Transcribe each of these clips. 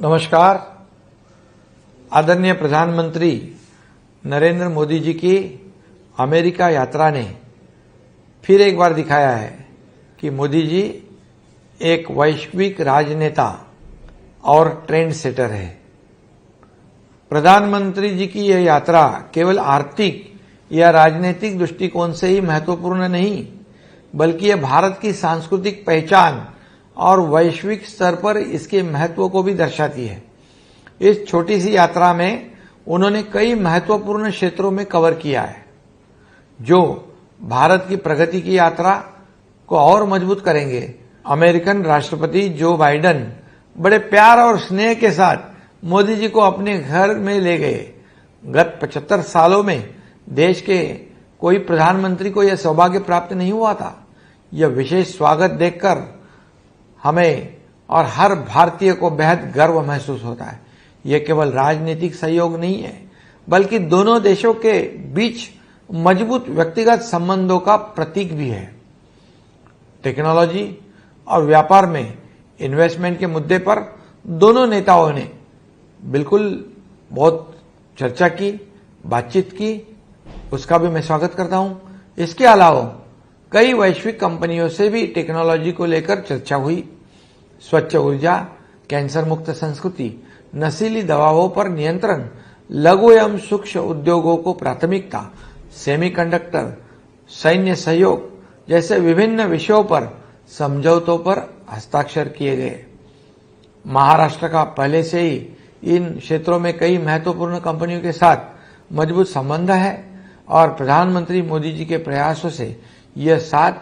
नमस्कार। आदरणीय प्रधानमंत्री नरेंद्र मोदी जी की अमेरिका यात्रा ने फिर एक बार दिखाया है कि मोदी जी एक वैश्विक राजनेता और ट्रेंड सेटर है। प्रधानमंत्री जी की यह यात्रा केवल आर्थिक या राजनीतिक दृष्टिकोण से ही महत्वपूर्ण नहीं, बल्कि यह भारत की सांस्कृतिक पहचान और वैश्विक स्तर पर इसके महत्व को भी दर्शाती है। इस छोटी सी यात्रा में उन्होंने कई महत्वपूर्ण क्षेत्रों में कवर किया है, जो भारत की प्रगति की यात्रा को और मजबूत करेंगे। अमेरिकन राष्ट्रपति जो बाइडेन बड़े प्यार और स्नेह के साथ मोदी जी को अपने घर में ले गए। गत 75 सालों में देश के कोई प्रधानमंत्री को यह सौभाग्य प्राप्त नहीं हुआ था। यह विशेष स्वागत देखकर हमें और हर भारतीय को बेहद गर्व महसूस होता है। यह केवल राजनीतिक सहयोग नहीं है, बल्कि दोनों देशों के बीच मजबूत व्यक्तिगत संबंधों का प्रतीक भी है। टेक्नोलॉजी और व्यापार में इन्वेस्टमेंट के मुद्दे पर दोनों नेताओं ने बिल्कुल बहुत चर्चा की, बातचीत की, उसका भी मैं स्वागत करता हूं। इसके अलावा कई वैश्विक कंपनियों से भी टेक्नोलॉजी को लेकर चर्चा हुई। स्वच्छ ऊर्जा, कैंसर मुक्त संस्कृति, नशीली दवाओं पर नियंत्रण, लघु एवं सूक्ष्म उद्योगों को प्राथमिकता, सेमीकंडक्टर, सैन्य सहयोग जैसे विभिन्न विषयों पर समझौतों पर हस्ताक्षर किए गए। महाराष्ट्र का पहले से ही इन क्षेत्रों में कई महत्वपूर्ण कंपनियों के साथ मजबूत संबंध है और प्रधानमंत्री मोदी जी के प्रयासों से यह साथ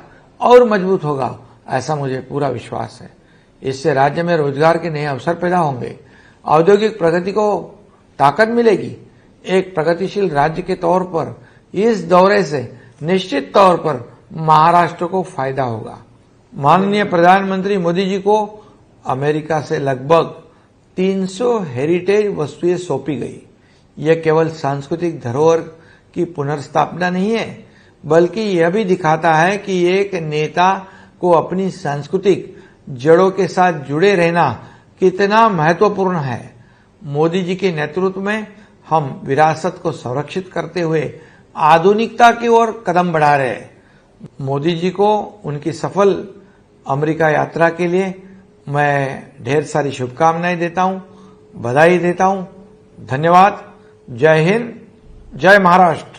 और मजबूत होगा, ऐसा मुझे पूरा विश्वास है। इससे राज्य में रोजगार के नए अवसर पैदा होंगे, औद्योगिक प्रगति को ताकत मिलेगी। एक प्रगतिशील राज्य के तौर पर इस दौरे से निश्चित तौर पर महाराष्ट्र को फायदा होगा। माननीय प्रधानमंत्री मोदी जी को अमेरिका से लगभग 300 हेरिटेज वस्तुएं सौंपी गई। यह केवल सांस्कृतिक धरोहर की पुनर्स्थापना नहीं है, बल्कि यह भी दिखाता है कि एक नेता को अपनी सांस्कृतिक जड़ों के साथ जुड़े रहना कितना महत्वपूर्ण है। मोदी जी के नेतृत्व में हम विरासत को संरक्षित करते हुए आधुनिकता की ओर कदम बढ़ा रहे हैं। मोदी जी को उनकी सफल अमेरिका यात्रा के लिए मैं ढेर सारी शुभकामनाएं देता हूं, बधाई देता हूं। धन्यवाद। जय हिंद, जय महाराष्ट्र।